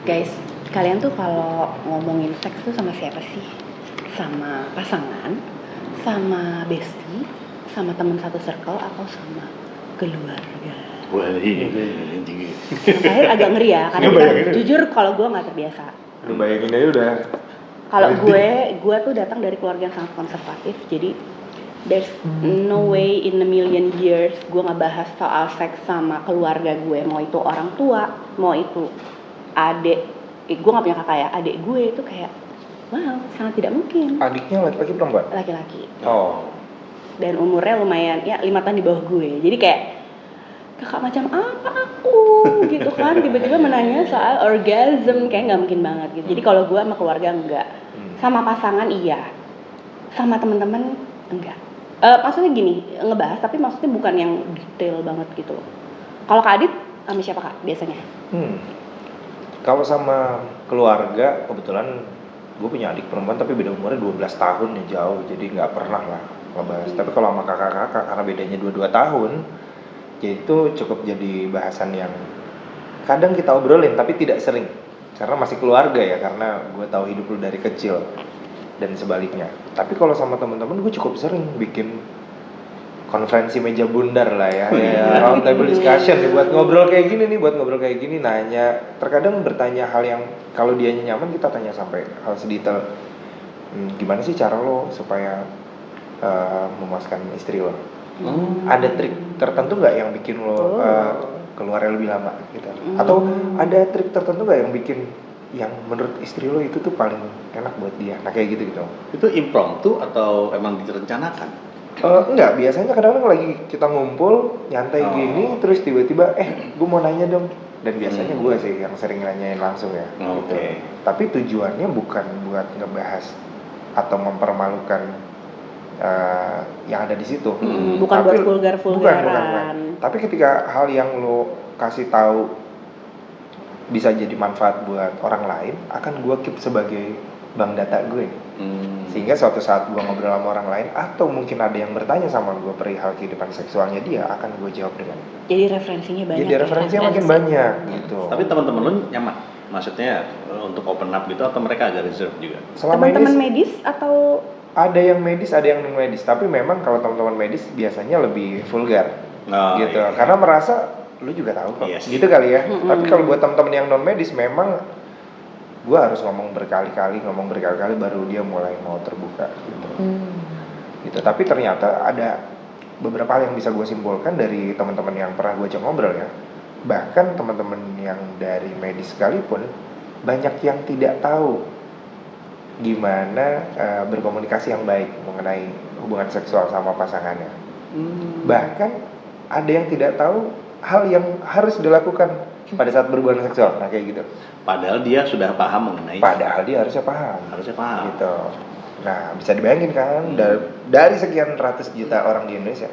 Guys, kalian tuh kalau ngomongin seks tuh sama siapa sih? Sama pasangan, sama bestie, sama teman satu circle, atau sama keluarga? Wah, ini tinggi. Yang terakhir agak ngeri ya, karena Lu kita, bayangin ya? jujur kalau gue nggak terbiasa. Lu bayangin aja udah. Kalau gue tuh datang dari keluarga yang sangat konservatif, jadi there's no way in a million years gue ngebahas soal seks sama keluarga gue, mau itu orang tua, mau itu adik. Gue nggak punya kakak ya, adik gue itu kayak wow, sangat tidak mungkin. Adiknya laki-laki perempuan? Laki-laki. Oh. Dan umurnya lumayan ya 5 tahun di bawah gue, jadi kayak kakak macam apa aku gitu kan, tiba-tiba menanya soal orgasm, kayak nggak mungkin banget gitu. Jadi kalau gue sama keluarga enggak, sama pasangan iya, sama teman-teman enggak. Maksudnya gini, ngebahas tapi maksudnya bukan yang detail banget gitu loh. Kalau Kak Adit sama siapa Kak biasanya? Kalau sama keluarga, kebetulan gue punya adik perempuan tapi beda umurnya 12 tahun ya, jauh, jadi nggak pernah lah ngebahas. Tapi kalau sama kakak-kakak, karena bedanya 22 tahun, jadi itu cukup jadi bahasan yang kadang kita obrolin tapi tidak sering, karena masih keluarga ya, karena gue tahu hidup lu dari kecil dan sebaliknya. Tapi kalau sama teman-teman gue cukup sering bikin konferensi meja bundar lah ya, round table discussion nih, buat ngobrol kayak gini, nanya, terkadang bertanya hal yang kalau dia nyaman kita tanya sampai hal sedetail, gimana sih cara lo supaya memuaskan istri lo? Ada trik tertentu nggak yang bikin lo keluarnya lebih lama gitu? Atau ada trik tertentu nggak yang bikin yang menurut istri lo itu tuh paling enak buat dia? Nah kayak gitu. Itu impromptu atau emang direncanakan? Enggak, biasanya kadang-kadang lagi kita ngumpul nyantai gini, terus tiba-tiba gue mau nanya dong, dan biasanya gue sih yang sering nanyain langsung ya. Gitu. Tapi tujuannya bukan buat ngebahas atau mempermalukan yang ada di situ. Bukan buat vulgar-vulgaran. Bukan. Tapi ketika hal yang lo kasih tahu bisa jadi manfaat buat orang lain, akan gue keep sebagai bank data gue. Sehingga suatu saat gue ngobrol sama orang lain, atau mungkin ada yang bertanya sama gue perihal kehidupan seksualnya dia, akan gue jawab dengan. Jadi referensinya banyak. Jadi referensinya makin banyak gitu. Tapi teman-teman lu nyaman? Maksudnya untuk open up gitu atau mereka agak reserve juga? Teman-teman medis atau? Ada yang medis, ada yang non medis. Tapi memang kalau teman-teman medis biasanya lebih vulgar, gitu. Iya. Karena merasa lu juga tahu kok, gitu kali ya. Tapi kalau buat teman-teman yang non medis, memang gue harus ngomong berkali-kali baru dia mulai mau terbuka, gitu. Gitu. Tapi ternyata ada beberapa hal yang bisa gue simpulkan dari teman-teman yang pernah gue ajak ngobrol ya. Bahkan teman-teman yang dari medis sekalipun banyak yang tidak tahu gimana berkomunikasi yang baik mengenai hubungan seksual sama pasangannya. Bahkan ada yang tidak tahu hal yang harus dilakukan pada saat berhubungan seksual. Nah kayak gitu. Padahal dia sudah paham mengenai. Padahal dia harusnya paham. Gitu. Nah bisa dibayangin kan, dari sekian ratus juta orang di Indonesia,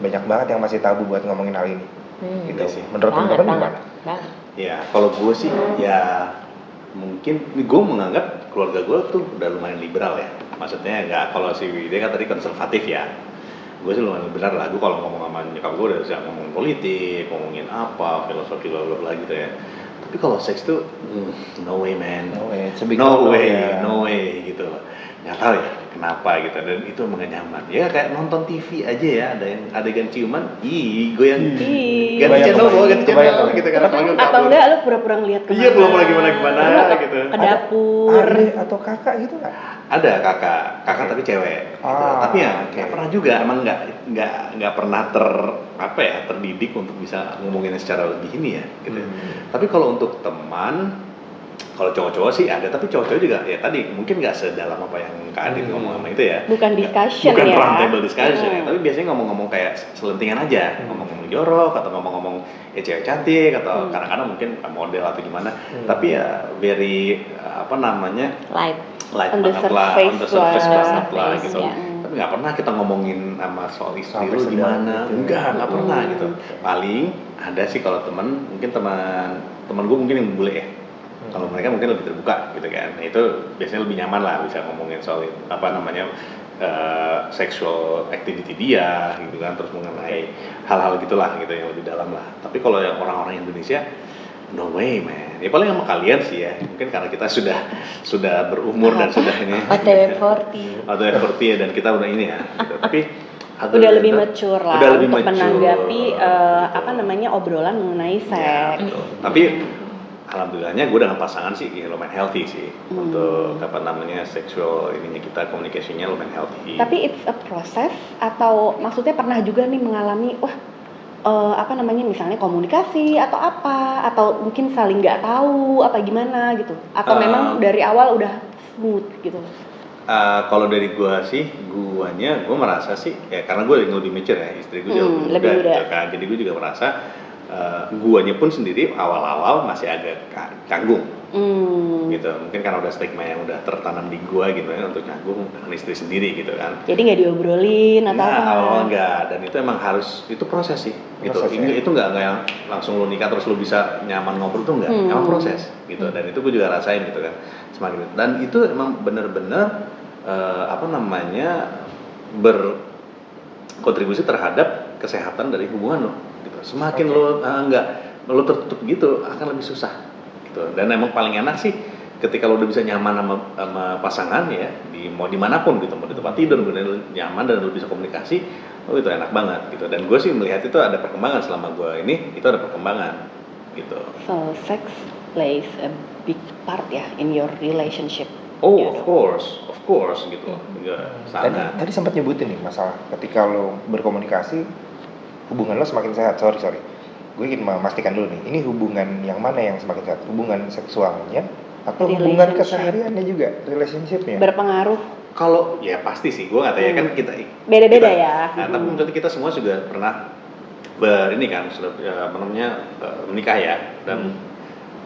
banyak banget yang masih tabu buat ngomongin hal ini. Gitu sih. Menurut teman-teman gimana? Ya kalau gue sih ya mungkin gue menganggap keluarga gue tuh udah lumayan liberal ya. Maksudnya nggak, kalau si dia kan tadi konservatif ya, gue sih lumayan liberal lah. Gue kalau ngomong sama nyokap gue udah siap ngomongin politik, ngomongin apa, filosofi bla gitu ya. Tapi kalau seks tuh no way man, no way gitu. Nggak tahu ya kenapa gitu, dan itu emang gak nyaman. Ya kayak nonton TV aja ya, ada yang adegan ciuman, gue yang ganti channel gitu kan. Atau enggak lu pura-pura ngeliat kemana? Iya, pura-pura gimana gitu. Ke dapur. Ada atau kakak gitu nggak? Ada kakak tapi cewek. Gitu. Tapi ya nggak pernah juga, emang nggak pernah terdidik untuk bisa ngomongin secara lebih ini ya. Gitu. Tapi kalau untuk teman, kalau cowok-cowok sih ada, tapi cowok-cowok juga ya tadi mungkin nggak sedalam apa yang Kak Adit ngomong sama itu ya. Bukan discussion bukan ya. Bukan round table discussion ya, tapi biasanya ngomong-ngomong kayak selentingan aja, ngomong-ngomong jorok atau ngomong-ngomong cewek cantik atau kadang-kadang mungkin model atau gimana. Tapi ya very light banget lah, on the surface banget lah gitu. Tapi nggak pernah kita ngomongin sama soal istri lu gimana, nggak pernah gitu. Paling ada sih kalau teman gue mungkin yang bule ya. Kalau mereka mungkin lebih terbuka gitu kan, nah, itu biasanya lebih nyaman lah bisa ngomongin soal sexual activity dia gitu kan, terus mengenai hal-hal gitulah gitu yang lebih dalam lah. Tapi kalau yang orang-orang Indonesia No way man. Ya paling sama kalian sih ya. Mungkin karena kita sudah berumur dan sudah ini. OTW 40. Atau 40 ya, dan kita udah ini ya. Gitu. Tapi Udah lebih mature lah udah lebih untuk mature, menanggapi gitu. apa namanya obrolan mengenai Ya, seks. betul. Tapi alhamdulillahnya gue dengan pasangan sih lumayan healthy sih untuk apa namanya sexual ininya kita, komunikasinya lumayan healthy. Tapi it's a process atau maksudnya pernah juga nih mengalami apa namanya misalnya komunikasi atau apa atau mungkin saling nggak tahu apa gimana gitu atau memang dari awal udah smooth gitu. Kalau dari gua sih, gue merasa sih ya karena gue lebih mature ya, istri gue jauh lebih muda. gitu kan. Jadi gue juga merasa guanya pun sendiri awal-awal masih agak canggung gitu. Mungkin karena udah stigma yang udah tertanam di gua gitu ya untuk canggung dengan istri sendiri gitu kan. Jadi nggak diobrolin atau apa? Awal enggak, dan itu emang harus itu proses sih gitu. Itu enggak yang langsung lu nikah terus lu bisa nyaman ngobrol tuh enggak, emang proses gitu. Dan itu gue juga rasain gitu kan semakin, dan itu emang bener-bener apa namanya berkontribusi terhadap kesehatan dari hubungan lo gitu. Semakin lo lo tertutup gitu akan lebih susah gitu. Dan emang paling enak sih ketika lo udah bisa nyaman sama pasangan ya, mau dimanapun gitu, mau di tempat tidur bener lo nyaman dan lo bisa komunikasi, itu enak banget gitu. Dan gue sih melihat itu ada perkembangan selama gue ini, itu ada perkembangan gitu. So sex plays a big part ya in your relationship. Oh, of course gitu. Ya, sangat. Tadi sempat nyebutin nih masalah ketika lo berkomunikasi hubungan lo semakin sehat. Sorry. Gue ingin memastikan dulu nih, ini hubungan yang mana yang semakin sehat? Hubungan seksualnya atau hubungan kesehariannya juga, relationshipnya? Berpengaruh. Kalau ya pasti sih, gue nggak tahu ya kan kita beda-beda ya. Nah, tapi menurut kita semua juga pernah ini kan sudah menikah ya, dan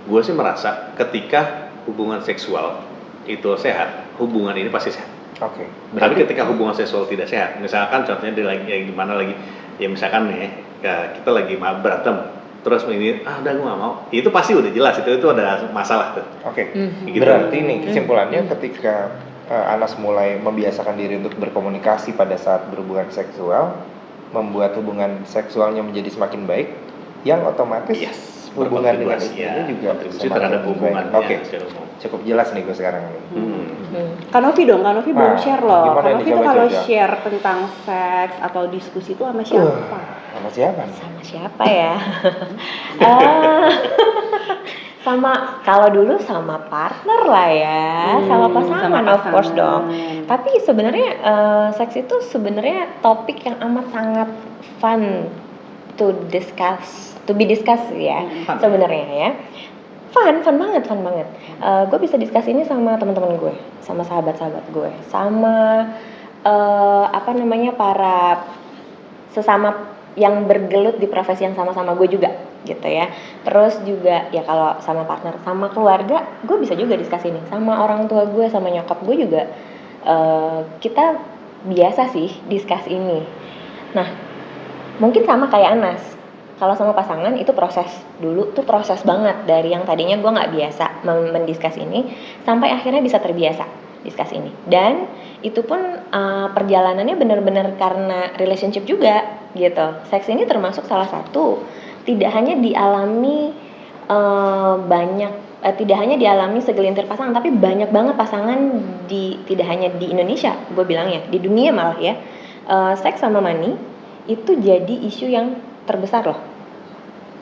gue sih merasa ketika hubungan seksual itu sehat, hubungan ini pasti sehat. Oke. Tapi ketika hubungan seksual tidak sehat, misalkan contohnya gimana lagi, ya misalkan nih kita lagi berantem, terus ini udah gue nggak mau, itu pasti udah jelas itu ada masalah tuh. Oke. Gitu. Berarti nih kesimpulannya ketika Anas mulai membiasakan diri untuk berkomunikasi pada saat berhubungan seksual, membuat hubungan seksualnya menjadi semakin baik, yang otomatis hubungan dengan istrinya juga kontribusi terhadap hubungan. Oke. Cukup jelas nih gue sekarang nih. Kanovi belum share loh. Kanovi tuh kalau coba. share tentang seks atau diskusi itu sama siapa? Sama siapa? Sama siapa ya? Sama kalau dulu sama partner lah ya, sama pasangan of course dong. Tapi sebenarnya seks itu sebenarnya topik yang amat sangat fun to be discussed ya sebenarnya ya. Fun banget. Gue bisa discuss ini sama teman-teman gue, sama sahabat-sahabat gue, sama para sesama yang bergelut di profesi yang sama-sama gue juga gitu ya. Terus juga ya kalau sama partner, sama keluarga, gue bisa juga discuss ini sama orang tua gue, sama nyokap gue juga. Kita biasa sih discuss ini. Nah, mungkin sama kayak Anas. Kalau sama pasangan itu proses banget dari yang tadinya gue nggak biasa mendiskus ini sampai akhirnya bisa terbiasa diskus ini. Dan itu pun perjalanannya benar-benar karena relationship juga gitu. Seks ini termasuk salah satu tidak hanya dialami tidak hanya dialami segelintir pasangan, tapi banyak banget pasangan tidak hanya di Indonesia, gue bilang ya, di dunia malah ya. Seks sama money itu jadi isu yang terbesar loh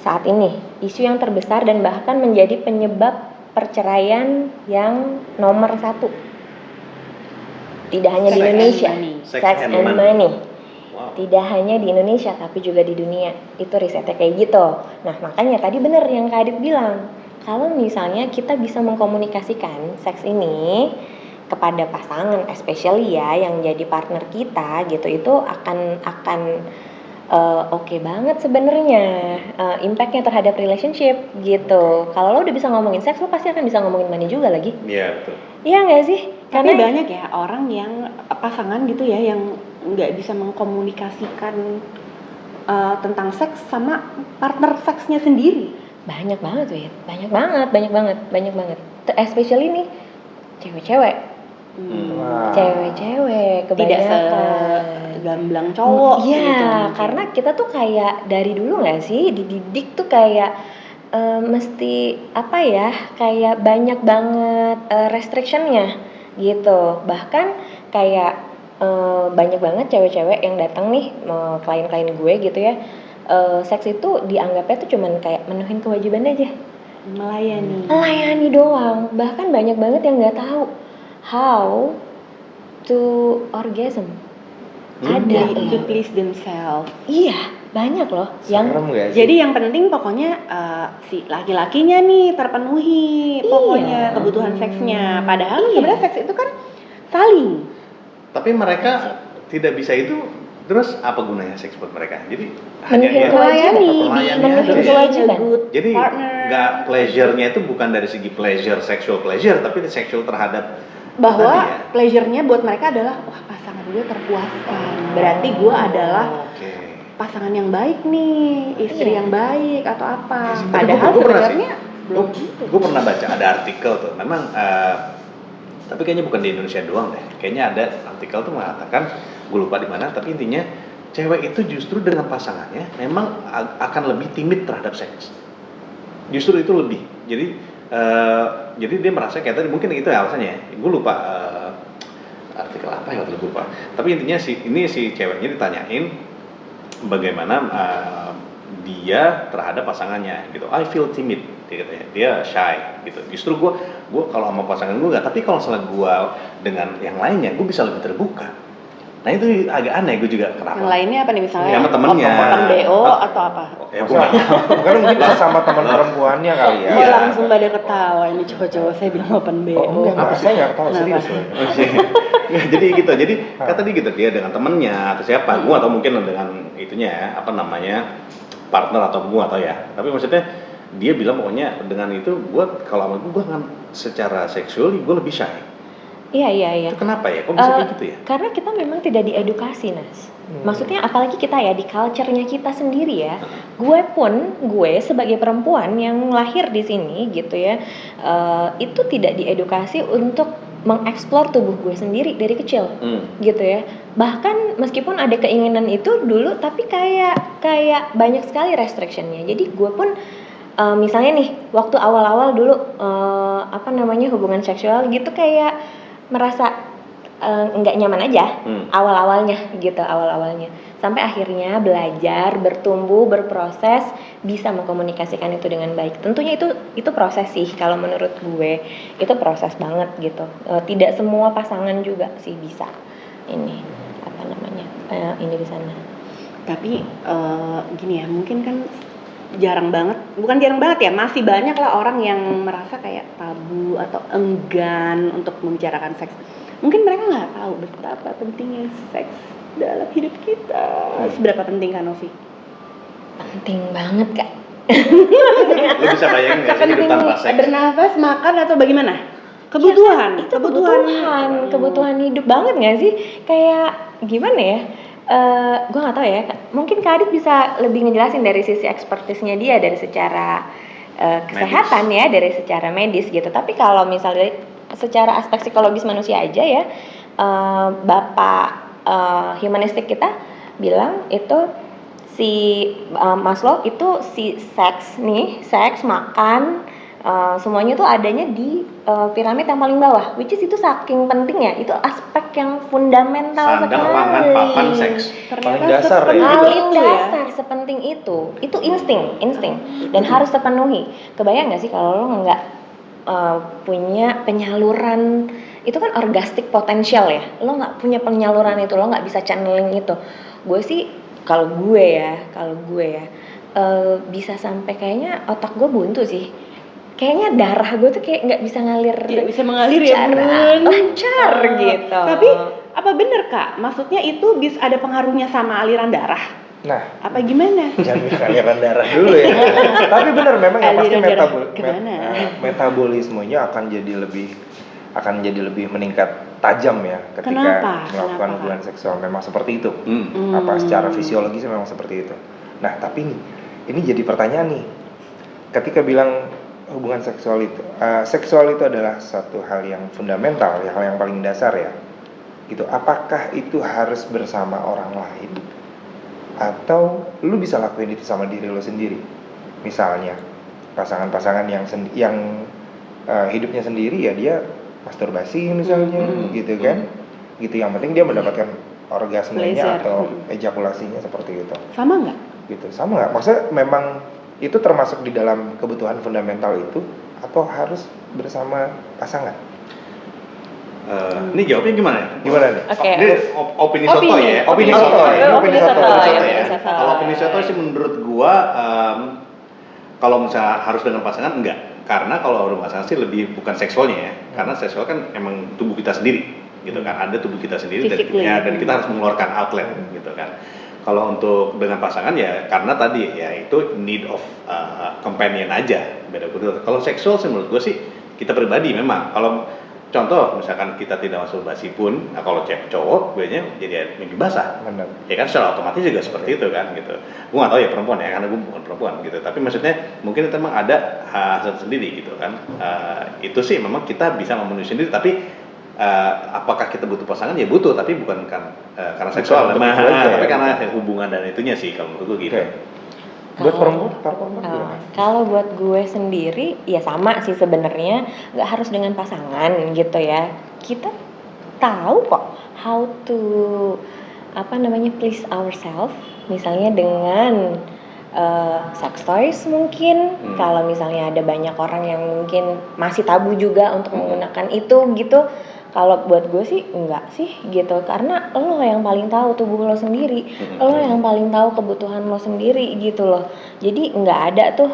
saat ini, isu yang terbesar dan bahkan menjadi penyebab perceraian yang nomor 1. Tidak hanya di Indonesia, sex and money. Wow. Tidak hanya di Indonesia tapi juga di dunia, itu risetnya kayak gitu. Nah makanya tadi bener yang Kak Adit bilang, kalau misalnya kita bisa mengkomunikasikan seks ini kepada pasangan, especially ya yang jadi partner kita gitu, itu akan oke banget sebenarnya impactnya terhadap relationship gitu. Kalau lo udah bisa ngomongin seks, lo pasti akan bisa ngomongin money juga lagi. Iya betul. Iya nggak sih? Tapi banyak ya orang yang pasangan gitu ya yang nggak bisa mengkomunikasikan tentang seks sama partner seksnya sendiri. Banyak banget Wit, banyak banget. Especially nih cewek-cewek. Cewek-cewek kebanyakan gamblang cowok iya gitu, karena kita tuh kayak dari dulu nggak sih dididik tuh kayak mesti apa ya, kayak banyak banget restrictionnya gitu. Bahkan kayak banyak banget cewek-cewek yang datang nih, klien-klien gue gitu ya, seks itu dianggapnya tuh cuman kayak menuhin kewajiban aja, melayani doang. Bahkan banyak banget yang nggak tahu how to orgasm. Ada to please themselves. Iya, banyak loh yang Serem gak sih? Jadi yang penting pokoknya si laki-lakinya nih terpenuhi pokoknya kebutuhan seksnya. Padahal sebenarnya seks itu kan saling. Tapi mereka tidak bisa itu, terus apa gunanya seks buat mereka? Jadi Menuhin kewajiban. Jadi nggak pleasure-nya itu bukan dari segi pleasure, sexual pleasure, tapi sexual terhadap bahwa tadi ya? pleasure-nya buat mereka adalah wah pasangan gue terpuaskan. Berarti gue adalah pasangan yang baik nih, istri yang baik atau apa. Padahal sebenarnya belum gitu. Gue pernah baca ada artikel tuh, memang tapi kayaknya bukan di Indonesia doang deh. Kayaknya ada artikel tuh mengatakan, gue lupa di mana, tapi intinya cewek itu justru dengan pasangannya memang akan lebih timid terhadap seks. Justru itu lebih. Jadi dia merasa kayak tadi, mungkin itu alasannya. Gue lupa artikel apa ya, waktu itu lupa. Tapi intinya si ceweknya ditanyain bagaimana dia terhadap pasangannya gitu. I feel timid, dia katanya. Dia shy gitu. Justru gue kalau sama pasangan gue enggak, tapi kalau misalnya gue dengan yang lainnya, gue bisa lebih terbuka. Nah itu agak aneh, gue juga kenapa. Yang lainnya apa nih misalnya? Ya, sama temennya. Temen BO atau apa? Ya gue nggak tahu. Bukan mungkin sama teman perempuannya kali ya. Oh langsung pada ketawa, ini cowok-cowok saya bilang open BO. Oh enggak, saya nggak tahu serius. Jadi gitu, jadi kata dia gitu, dia dengan temennya atau siapa, gue atau mungkin dengan itunya apa namanya partner atau gue atau ya. Tapi maksudnya dia bilang pokoknya dengan itu gue kalau sama gue kan secara seksual gue lebih shy. Iya. Itu kenapa ya? Kok bisa kayak gitu ya? Karena kita memang tidak diedukasi, Nas. Maksudnya apalagi kita ya, di culture-nya kita sendiri ya. Gue sebagai perempuan yang lahir di sini gitu ya, itu tidak diedukasi untuk mengeksplor tubuh gue sendiri dari kecil, gitu ya. Bahkan meskipun ada keinginan itu dulu, tapi kayak banyak sekali restriction-nya. Jadi gue pun misalnya nih, waktu awal-awal dulu hubungan seksual gitu kayak merasa nggak nyaman aja awal-awalnya sampai akhirnya belajar, bertumbuh, berproses, bisa mengkomunikasikan itu dengan baik. Tentunya itu proses sih, kalau menurut gue itu proses banget gitu. Tidak semua pasangan juga sih bisa ini ini di sana. Tapi gini ya, mungkin kan bukan jarang banget ya, masih banyak lah orang yang merasa kayak tabu atau enggan untuk membicarakan seks. Mungkin mereka nggak tahu betapa pentingnya seks dalam hidup kita. Seberapa penting kan, Novi? Penting banget, Kak. Lu bisa bayangin nggak sih hidup tanpa seks? Bernafas, makan atau bagaimana? Kebutuhan, ya, itu kebutuhan hidup banget nggak sih? Kayak gimana ya? Gue nggak tahu ya, mungkin Kak Adit bisa lebih ngejelasin dari sisi ekspertisnya dia, dari secara kesehatan medis. Ya, dari secara medis gitu. Tapi kalau misalnya secara aspek psikologis manusia aja ya, bapak humanistik kita bilang itu si Maslow itu si seks, makan, semuanya tuh adanya di piramid yang paling bawah, which is itu saking pentingnya, itu aspek yang fundamental sekali. Sandang, pangan, papan, seks. Paling dasar ya. Paling dasar, sepenting itu insting dan harus terpenuhi. Kebayang nggak sih kalau lo nggak punya penyaluran itu kan orgastic potential ya, lo nggak punya penyaluran itu, lo nggak bisa channeling itu. Kalau gue ya bisa sampai kayaknya otak gue buntu sih. Kayaknya darah gue tuh kayak nggak bisa ngalir. Tidak bisa mengalir ya, lancar gitu. Tapi apa bener Kak? Maksudnya itu bisa ada pengaruhnya sama aliran darah? Nah, apa gimana? Jangan aliran darah dulu ya. Tapi benar memang ya pasti metabolismenya akan jadi lebih meningkat tajam ya ketika melakukan hubungan seksual. Memang seperti itu. Secara fisiologis memang seperti itu. Nah, tapi ini jadi pertanyaan nih. Ketika bilang hubungan seksual itu adalah satu hal yang fundamental, hal yang paling dasar ya. Gitu. Apakah itu harus bersama orang lain? Atau lu bisa lakuin itu sama diri lu sendiri? Misalnya pasangan-pasangan yang hidupnya sendiri ya dia masturbasi misalnya gitu kan, gitu, yang penting dia mendapatkan orgasmenya Pleasure. atau ejakulasinya seperti itu. Sama nggak? Gitu, sama nggak? Maksudnya memang itu termasuk di dalam kebutuhan fundamental itu atau harus bersama pasangan? Ini jawabnya gimana ya? Gimana nih? Oke. Ini opini soto ya. Opini soto ya. Opini soto ya. Kalau opini soto sih menurut gua kalau misalnya harus dengan pasangan enggak. Karena kalau dengan pasangan sih lebih bukan seksualnya ya. Karena seksual kan emang tubuh kita sendiri gitu kan. Ada tubuh kita sendiri dan kita harus mengeluarkan outlet gitu kan. Kalau untuk dengan pasangan ya karena tadi ya itu need of companion aja. Beda-beda. Kalau seksual sih menurut gua sih kita pribadi memang. Kalau contoh misalkan kita tidak masturbasi pun, nah kalau cowok biasanya jadi mimpi basah. Benar. Ya kan secara otomatis juga seperti itu kan gitu. Gue nggak tahu ya perempuan ya karena gue bukan perempuan gitu. Tapi maksudnya mungkin itu memang ada hasrat sendiri gitu kan. Itu sih memang kita bisa memenuhi sendiri. Tapi apakah kita butuh pasangan ya butuh. Tapi bukan kan karena seksual. Tapi karena hubungan dan itunya sih kalau menurut gue gitu. Okay. Buat perempuan gimana? Kalau buat gue sendiri ya sama sih sebenarnya, nggak harus dengan pasangan gitu ya. Kita tahu kok how to please ourselves, misalnya dengan sex toys mungkin. Kalau misalnya ada banyak orang yang mungkin masih tabu juga untuk menggunakan itu gitu. Kalau buat gue sih enggak sih gitu, karena lo yang paling tahu tubuh lo sendiri, lo yang paling tahu kebutuhan lo sendiri gitu loh. Jadi nggak ada tuh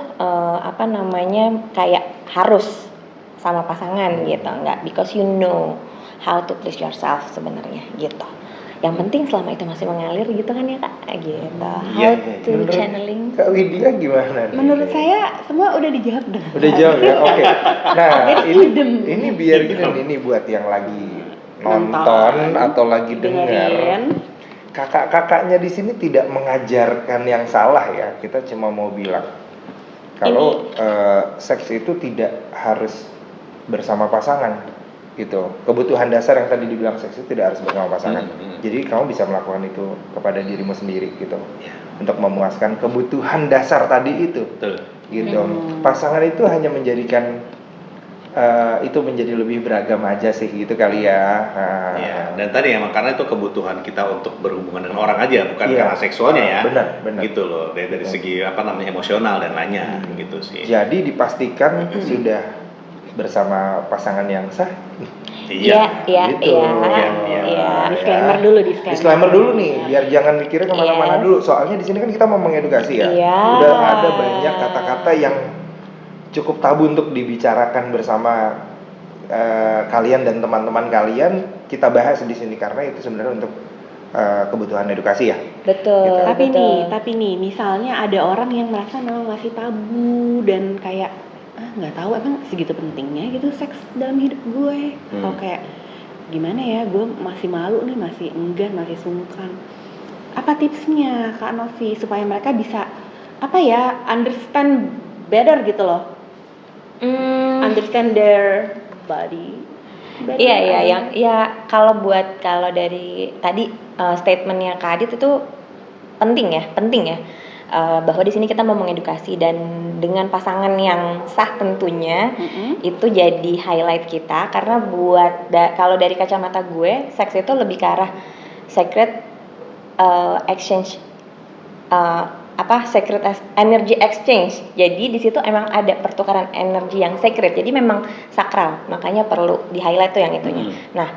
kayak harus sama pasangan gitu, nggak, because you know how to please yourself sebenarnya gitu. Yang penting selama itu masih mengalir gitu kan ya kak, gitu. How to channeling. Kak Widya gimana nih? Menurut saya semua udah dijawab dengan Udah jawab ya, oke. Nah idem. ini biar gini nih, ini buat yang lagi nonton atau lagi dengar. Kakak-kakaknya di sini tidak mengajarkan yang salah ya. Kita cuma mau bilang kalau seks itu tidak harus bersama pasangan gitu. Kebutuhan dasar yang tadi dibilang seks itu tidak harus bersama pasangan. Jadi kamu bisa melakukan itu kepada dirimu sendiri gitu. Untuk memuaskan kebutuhan dasar tadi itu. Betul. Gitu. Pasangan itu hanya menjadikan itu menjadi lebih beragam aja sih gitu kali ya. Iya, dan tadi emang karena itu kebutuhan kita untuk berhubungan dengan orang aja, bukan karena seksualnya ya. Benar. Gitu loh, dari segi emosional dan lainnya gitu sih. Jadi dipastikan sudah bersama pasangan yang sah. Iya. Disclaimer dulu nih, biar jangan mikirnya kemana-mana dulu. Soalnya di sini kan kita mau mengedukasi ya. Udah ada banyak kata-kata yang cukup tabu untuk dibicarakan bersama kalian dan teman-teman kalian. Kita bahas di sini karena itu sebenarnya untuk kebutuhan edukasi ya. Betul. Gitu. Tapi nih, misalnya ada orang yang merasa memang masih tabu dan kayak nggak tahu emang segitu pentingnya gitu seks dalam hidup gue. Atau kayak gimana ya, gue masih malu nih, masih enggan, masih sungkan. Apa tipsnya Kak Novi supaya mereka bisa understand better gitu loh? Understand their body. Kalau dari tadi statementnya Kak Adit itu penting ya. Bahwa di sini kita mau mengedukasi dan dengan pasangan yang sah tentunya itu jadi highlight kita, karena kalau dari kacamata gue seks itu lebih ke arah sacred exchange, sacred energy exchange. Jadi di situ emang ada pertukaran energi yang sacred, jadi memang sakral, makanya perlu di highlight tuh yang itunya. Nah,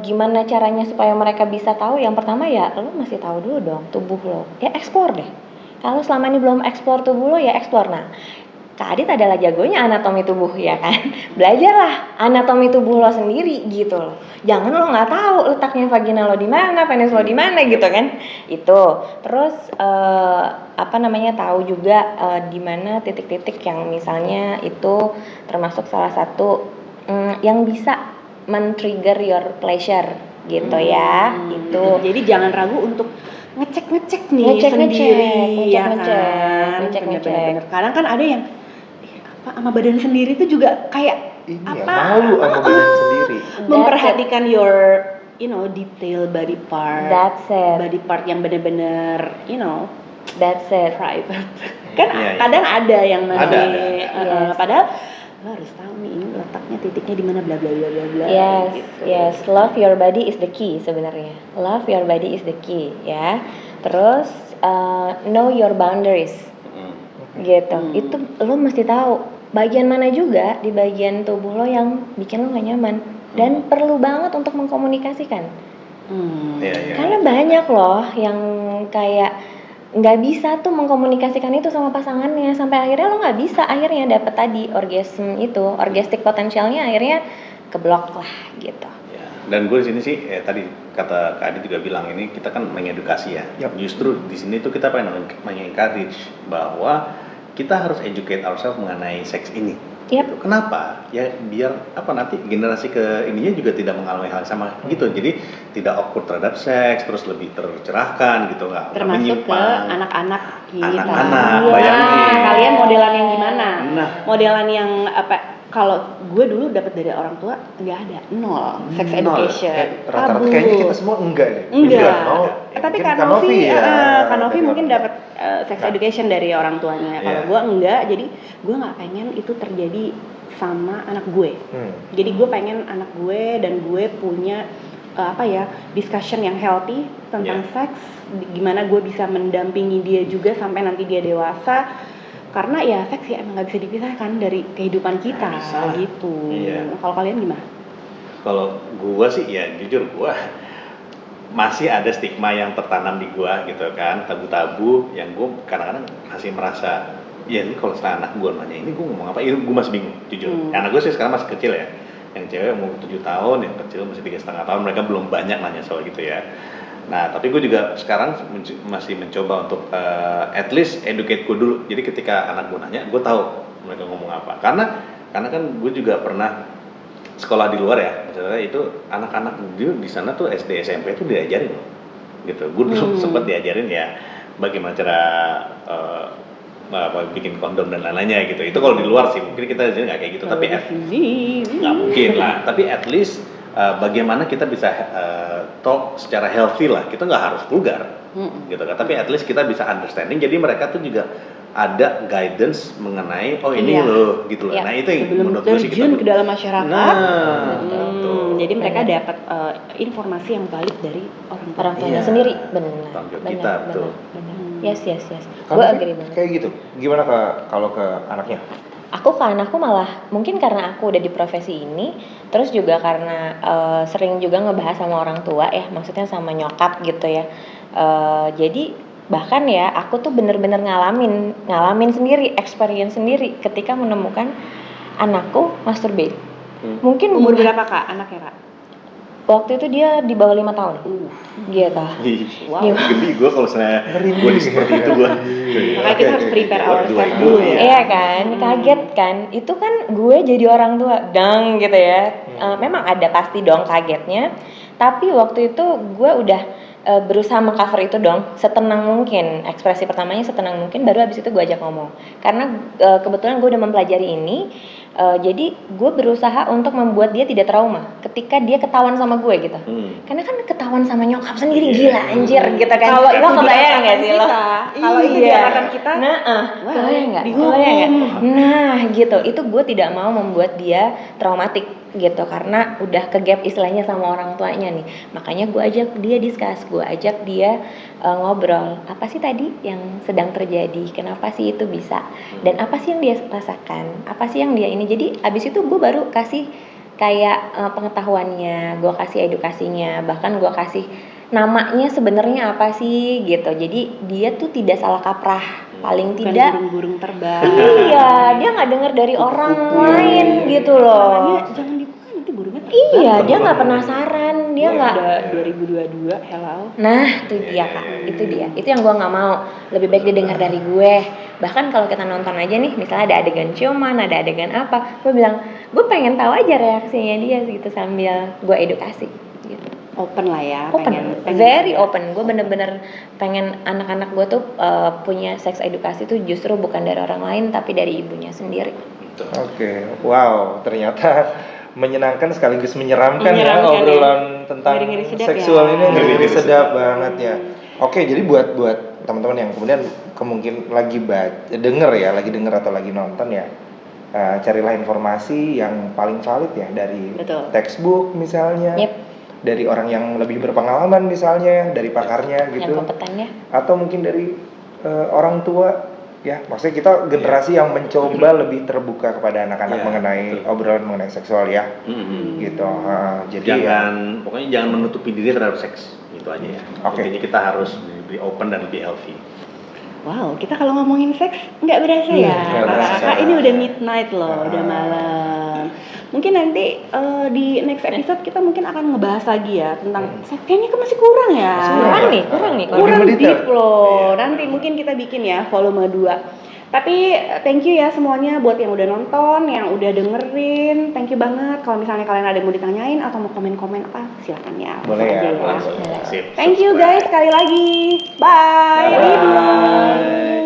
gimana caranya supaya mereka bisa tahu? Yang pertama ya lo masih tahu dulu dong tubuh lo, ya eksplor deh. Kalau selama ini belum eksplor tubuh lo, ya eksplor. Nah, Kak Adit adalah jagonya anatomi tubuh ya kan, belajarlah anatomi tubuh lo sendiri gitu loh. Jangan lo nggak tahu letaknya vagina lo di mana, penis lo di mana gitu kan. Itu terus tahu juga di mana titik-titik yang misalnya itu termasuk salah satu yang bisa men-trigger your pleasure gitu ya. Itu. Jadi jangan ragu untuk ngecek nih sendiri, ngecek. Kadang kan ada yang sama badan sendiri itu juga kayak malu sama badan sendiri. Memperhatikan your detail body part. That's it. Body part yang benar-benar That's it. private. Kan Iya, iya. kadang ada yang masih Ada. Yes. padahal lo harus tahu nih ini letaknya titiknya di mana bla bla bla bla bla. Yes, gitu. yes. Love your body is the key sebenarnya. Love your body is the key, ya. Terus know your boundaries, gitu. Itu lo mesti tahu bagian mana juga di bagian tubuh lo yang bikin lo gak nyaman dan perlu banget untuk mengkomunikasikan. Iya, iya. Karena banyak loh yang kayak nggak bisa tuh mengkomunikasikan itu sama pasangannya sampai akhirnya lo nggak bisa akhirnya dapet tadi orgastic potensialnya akhirnya keblok lah gitu. Ya. Dan gue di sini sih tadi kata Kak Adi juga bilang ini kita kan mengedukasi ya. Yap. Justru di sini tuh kita pengen mengencourage bahwa kita harus educate ourselves mengenai seks ini. Yap. Gitu. Kenapa? Ya biar nanti generasi ke ininya juga tidak mengalami hal yang sama gitu. Jadi tidak awkward terhadap seks, terus lebih tercerahkan gitu, nggak Termasuk ke menyimpang. anak-anak kita. Anak-anak, Iya. bayangin. Kalian modelan yang gimana? Nah. Modelan yang apa? Kalau gue dulu dapat dari orang tua nggak ada, nol. Sex Nol. education. Rata-rata Tabu. kayaknya kita semua enggak deh. Enggak. Oh, Tapi mungkin Kak Novi, ya. Kak Novi Dari mungkin orang tua. dapat sex education dari orang tuanya. Kalau Iya. gue enggak, jadi gue nggak pengen itu terjadi sama anak gue. Jadi gue pengen anak gue dan gue punya discussion yang healthy tentang seks. Gimana gue bisa mendampingi dia juga sampai nanti dia dewasa. Karena ya seks ya emang nggak bisa dipisahkan dari kehidupan kita Nggak bisa lah. gitu. Iya. Kalau kalian gimana? Kalau gua sih ya jujur gua masih ada stigma yang tertanam di gua gitu kan, tabu-tabu yang gua kadang-kadang masih merasa ya ini kalau setelah anak gua nanya ini gua ngomong apa, ini gua masih bingung jujur. Anak gua sih sekarang masih kecil ya, yang cewek umur 7 tahun, yang kecil masih 3,5 tahun, mereka belum banyak nanya soal gitu ya. Nah, tapi gue juga sekarang masih mencoba untuk at least educate gue dulu. Jadi ketika anak gue nanya, gue tahu mereka ngomong apa. Karena kan gue juga pernah sekolah di luar ya. Misalnya itu anak-anak di sana tuh SD SMP tuh diajarin loh. Gitu. Gue dulu sempat diajarin ya bagaimana cara bikin kondom dan lain-lainnya gitu. Itu kalau di luar sih mungkin kita di sini nggak kayak gitu. Tapi nggak mungkin lah. Tapi at least bagaimana kita bisa talk secara healthy lah, kita nggak harus vulgar gitu kan, tapi at least kita bisa understanding, jadi mereka tuh juga ada guidance mengenai ini loh gitu loh. Iya. Nah itu yang Sebelum menurut gue sih terjun ke dalam masyarakat. betul. Jadi mereka dapat informasi yang valid dari orang Tuanya Iya. sendiri, benar. Tanggung jawab kita, betul. Yes. Kamu Gue sih agree banget. kayak gitu. Gimana kalau ke anaknya? Aku ke anakku malah mungkin karena aku udah di profesi ini, terus juga karena sering juga ngebahas sama orang tua ya, maksudnya sama nyokap gitu ya. Jadi bahkan ya aku tuh bener-bener ngalamin sendiri, experience sendiri ketika menemukan anakku masturbate. Mungkin Umur berapa Kak anaknya Kak? waktu itu dia di bawah 5 tahun. Gitu. Wow. Gede gue kalau saya gue seperti itu gue. Makanya kita harus prepare Gua ourselves dua dulu ibu. ya. Iya kan, kaget kan. Itu kan gue jadi orang tua, dang gitu ya. Memang ada pasti dong kagetnya. Tapi waktu itu gue udah berusaha mengcover itu dong, setenang mungkin. Ekspresi pertamanya setenang mungkin, baru abis itu gue ajak ngomong. Karena kebetulan gue udah mempelajari ini. Jadi gue berusaha untuk membuat dia tidak trauma ketika dia ketahuan sama gue gitu. Karena kan ketahuan sama nyokap sendiri gila anjir gitu kan. Kalau lo kebayang nggak sih lo? Kalau itu diarahkan kita, Kebayang nggak? dihukum. Kebayang nggak? Nah gitu, itu gue tidak mau membuat dia traumatik gitu karena udah ke gap istilahnya sama orang tuanya nih. Makanya gue ajak dia discuss, gue ajak dia ngobrol. Apa sih tadi yang sedang terjadi? Kenapa sih itu bisa? Dan apa sih yang dia rasakan? Apa sih yang dia ini? Jadi abis itu gue baru kasih kayak pengetahuannya, gue kasih edukasinya, bahkan gue kasih namanya sebenarnya apa sih gitu. Jadi dia tuh tidak salah kaprah, paling Bukan tidak. burung-burung terbang. Iya, dia nggak dengar dari orang lain gitu loh. Namanya jangan dibuka nanti burungnya terbang. Iya, dia nggak penasaran, dia nggak. Udah 2022, hello. Nah, itu dia Kak, itu dia. Itu yang gue nggak mau. Lebih baik dia dengar dari gue. Bahkan kalau kita nonton aja nih, misalnya ada adegan ciuman, ada adegan apa, gue bilang, gue pengen tahu aja reaksinya dia gitu sambil gue edukasi. Gitu. Open lah ya. Open, very open. Gue bener-bener pengen anak-anak gue tuh punya seks edukasi tuh justru bukan dari orang lain, tapi dari ibunya sendiri. Oke, wow, ternyata menyenangkan sekaligus menyeramkan ya Menyeramkan obrolan tentang Ngeri-ngeri sedap seksual ya. ini ngeri sedap banget ya. Oke, jadi buat teman-teman yang kemudian kemungkin lagi lagi denger atau lagi nonton ya, carilah informasi yang paling valid ya dari Betul. textbook misalnya, Yep. dari orang yang lebih berpengalaman misalnya, dari pakarnya Yang gitu, kompetennya. atau mungkin dari orang tua ya, maksudnya kita generasi yang mencoba lebih terbuka kepada anak-anak Ya, mengenai betul. obrolan mengenai seksual ya, gitu. Jadi ya, Pokoknya jangan menutupi diri terhadap seks, gitu aja ya. Oke. Intinya kita harus lebih open dan lebih healthy. Wow, kita kalau ngomongin seks nggak berasa ya. nggak berasa. Kakak ini udah midnight loh, udah malam. Mungkin nanti di next episode kita mungkin akan ngebahas lagi ya tentang seks. Kayaknya masih kurang ya. Masih Kurang nih. Lebih Kurang mendetail. deep loh. Iya, Nanti kurang. mungkin kita bikin ya volume 2. Tapi thank you ya semuanya buat yang udah nonton, yang udah dengerin. Thank you banget. Kalau misalnya kalian ada yang mau ditanyain atau mau komen-komen apa, silakan ya. Boleh langsung ya, aja boleh. Sip, Thank you subscribe. guys sekali lagi. Bye. Bye. Bye.